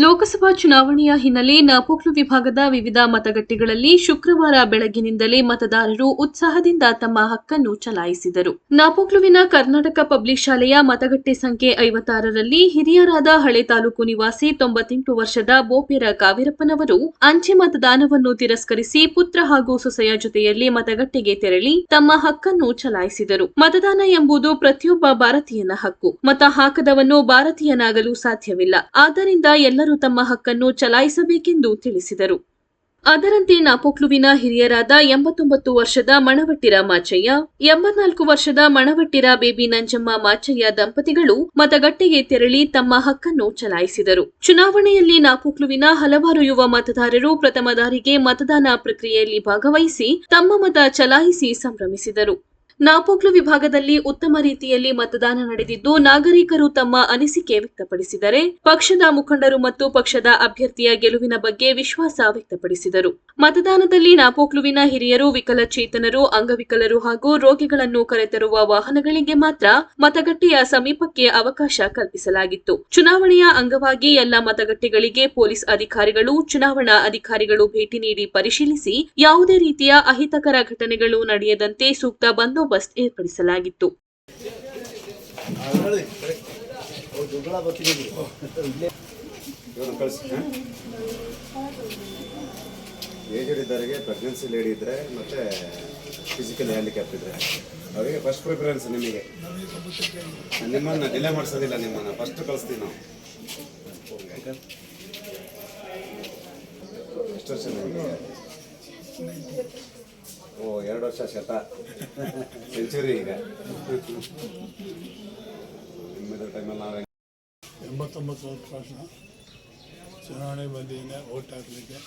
ಲೋಕಸಭಾ ಚುನಾವಣೆಯ ಹಿನ್ನೆಲೆ ನಾಪೋಕ್ಲು ವಿಭಾಗದ ವಿವಿಧ ಮತಗಟ್ಟೆಗಳಲ್ಲಿ ಶುಕ್ರವಾರ ಬೆಳಗಿನಿಂದಲೇ ಮತದಾರರು ಉತ್ಸಾಹದಿಂದ ತಮ್ಮ ಹಕ್ಕನ್ನು ಚಲಾಯಿಸಿದರು. ನಾಪೋಕ್ಲುವಿನ ಕರ್ನಾಟಕ ಪಬ್ಲಿಕ್ ಶಾಲೆಯ ಮತಗಟ್ಟೆ ಸಂಖ್ಯೆ 56ರಲ್ಲಿ ಹಿರಿಯರಾದ ಹಳೆ ತಾಲೂಕು ನಿವಾಸಿ 98 ವರ್ಷದ ಬೋಪೇರ ಕಾವೇರಪ್ಪನವರು ಅಂಚೆ ಮತದಾನವನ್ನು ತಿರಸ್ಕರಿಸಿ ಪುತ್ರ ಹಾಗೂ ಸೊಸೆಯ ಜೊತೆಯಲ್ಲಿ ಮತಗಟ್ಟೆಗೆ ತೆರಳಿ ತಮ್ಮ ಹಕ್ಕನ್ನು ಚಲಾಯಿಸಿದರು. ಮತದಾನ ಎಂಬುದು ಪ್ರತಿಯೊಬ್ಬ ಭಾರತೀಯನ ಹಕ್ಕು. ಮತ ಹಾಕದವನು ಭಾರತೀಯನಾಗಲು ಸಾಧ್ಯವಿಲ್ಲ. ಆದ್ದರಿಂದ ಎಲ್ಲರೂ ತಮ್ಮ ಹಕ್ಕನ್ನು ಚಲಾಯಿಸಬೇಕೆಂದು ತಿಳಿಸಿದರು. ಅದರಂತೆ ನಾಪೋಕ್ಲುವಿನ ಹಿರಿಯರಾದ 89 ವರ್ಷದ ಮಣವಟ್ಟಿರ ಮಾಚಯ್ಯ, 84 ವರ್ಷದ ಮಣವಟ್ಟಿರ ಬೇಬಿ ನಂಜಮ್ಮ ಮಾಚಯ್ಯ ದಂಪತಿಗಳು ಮತಗಟ್ಟೆಗೆ ತೆರಳಿ ತಮ್ಮ ಹಕ್ಕನ್ನು ಚಲಾಯಿಸಿದರು. ಚುನಾವಣೆಯಲ್ಲಿ ನಾಪೋಕ್ಲುವಿನ ಹಲವಾರು ಯುವ ಮತದಾರರು ಪ್ರಥಮ ಬಾರಿಗೆ ಮತದಾನ ಪ್ರಕ್ರಿಯೆಯಲ್ಲಿ ಭಾಗವಹಿಸಿ ತಮ್ಮ ಮತ ಚಲಾಯಿಸಿ ಸಂಭ್ರಮಿಸಿದರು. ನಾಪೋಕ್ಲು ವಿಭಾಗದಲ್ಲಿ ಉತ್ತಮ ರೀತಿಯಲ್ಲಿ ಮತದಾನ ನಡೆದಿದ್ದು, ನಾಗರಿಕರು ತಮ್ಮ ಅನಿಸಿಕೆ ವ್ಯಕ್ತಪಡಿಸಿದರೆ ಪಕ್ಷದ ಮುಖಂಡರು ಮತ್ತು ಪಕ್ಷದ ಅಭ್ಯರ್ಥಿಯ ಗೆಲುವಿನ ಬಗ್ಗೆ ವಿಶ್ವಾಸ ವ್ಯಕ್ತಪಡಿಸಿದರು. ಮತದಾನದಲ್ಲಿ ನಾಪೋಕ್ಲುವಿನ ಹಿರಿಯರು, ವಿಕಲಚೇತನರು, ಅಂಗವಿಕಲರು ಹಾಗೂ ರೋಗಿಗಳನ್ನು ಕರೆತರುವ ವಾಹನಗಳಿಗೆ ಮಾತ್ರ ಮತಗಟ್ಟೆಯ ಸಮೀಪಕ್ಕೆ ಅವಕಾಶ ಕಲ್ಪಿಸಲಾಗಿತ್ತು. ಚುನಾವಣೆಯ ಅಂಗವಾಗಿ ಎಲ್ಲ ಮತಗಟ್ಟೆಗಳಿಗೆ ಪೊಲೀಸ್ ಅಧಿಕಾರಿಗಳು, ಚುನಾವಣಾ ಅಧಿಕಾರಿಗಳು ಭೇಟಿ ನೀಡಿ ಪರಿಶೀಲಿಸಿ ಯಾವುದೇ ರೀತಿಯ ಅಹಿತಕರ ಘಟನೆಗಳು ನಡೆಯದಂತೆ ಸೂಕ್ತ ಬಂದೋಬಸ್ತ್ ಏರ್ಪಡಿಸಲಾಗಿತ್ತು. ಏಜೆಡ್ ಇದ್ದವರಿಗೆ, ಪ್ರೆಗ್ನೆನ್ಸಿ ಲೇಡಿ ಇದ್ದರೆ ಮತ್ತು ಫಿಸಿಕಲ್ ಹ್ಯಾಂಡಿಕ್ಯಾಪ್ ಇದ್ದರೆ ಅವರಿಗೆ ಫಸ್ಟ್ ಪ್ರಿಫರೆನ್ಸ್. ನಿಮ್ಮನ್ನು ಡಿಲೇ ಮಾಡಿಸೋದಿಲ್ಲ, ನಿಮ್ಮನ್ನು ಫಸ್ಟ್ ಕಳಿಸ್ತೀವಿ ನಾವು. ಎಷ್ಟು ವರ್ಷ ನಿಮಗೆ? 2 ವರ್ಷ ಶತ ಸೆಂಚುರಿ. ಈಗ ನಿಮ್ಮದು ಟೈಮಲ್ಲಿ ನಾವು 89 ವರ್ಷ ಚುನಾವಣೆ ಬಂದಿದ್ದೇನೆ. ಓಟ್ ಹಾಕಲಿಕ್ಕೆ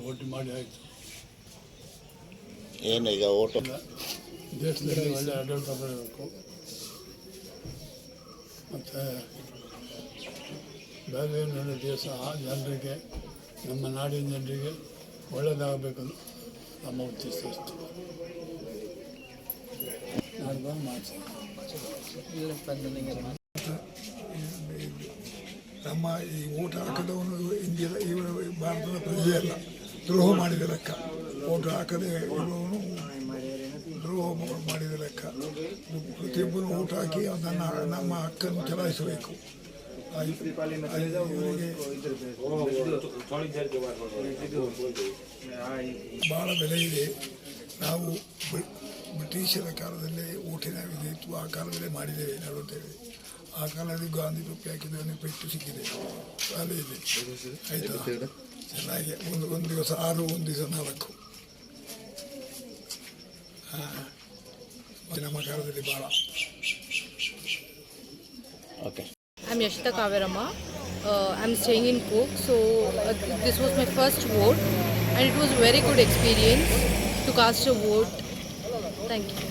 ಓಟ್ ಮಾಡಿ ಆಯಿತು. ಏನು ಈಗ ಓಟು ದೇಶದಲ್ಲಿ ಒಳ್ಳೆ ಆಡಳಿತ ಬರಬೇಕು ಮತ್ತು ಬೇರೆ ದೇಶ ಜನರಿಗೆ, ನಮ್ಮ ನಾಡಿನ ಜನರಿಗೆ ಒಳ್ಳೆಯದಾಗಬೇಕಂತ ನಮ್ಮ ಉದ್ದೇಶ ಇಷ್ಟು. ನಮ್ಮ ಈ ಓಟ್ ಹಾಕದವನು ಇಂಡಿಯಾದ ಭಾರತದ ಪ್ರಜೆಯಲ್ಲ, ದ್ರೋಹ ಮಾಡಿದ ಲೆಕ್ಕ. ಓಟ್ ಹಾಕದೆ ಇರುವವನು ದ್ರೋಹ ಮಾಡಿದ ಲೆಕ್ಕ. ಪ್ರತಿಯೊಬ್ಬರು ಓಟ್ ಹಾಕಿ ಅದನ್ನು ನಮ್ಮ ಹಕ್ಕನ್ನು ಚಲಾಯಿಸಬೇಕು. ಭಾಳ ಬೆಲೆ ಇದೆ. ನಾವು ಬ್ರಿಟಿಷರ ಕಾಲದಲ್ಲೇ ಓಟಿನ ವಿಧಿ ಇತ್ತು, ಆ ಕಾಲದಲ್ಲೇ ಮಾಡಿದ್ದೇವೆ, ನಡುತ್ತೇವೆ. ಆ ಕಾಲದಲ್ಲಿ ಗಾಂಧಿ ಟೊಪ್ಪಿ ಹಾಕಿದ್ದೇವೆ, ಪೆಟ್ಟು ಸಿಕ್ಕಿದೆ, ಸಾಲ ಇದೆ. ಆಯಿತಾ? ಚೆನ್ನಾಗಿ ಒಂದು ದಿವಸ 6, ಒಂದು ದಿವಸ 4. ನಮ್ಮ ಕಾಲದಲ್ಲಿ ಭಾಳ. Okay. I'm Yashita Kavirama. I'm staying in Cook. So this was my first vote and it was a very good experience to cast a vote. Thank you.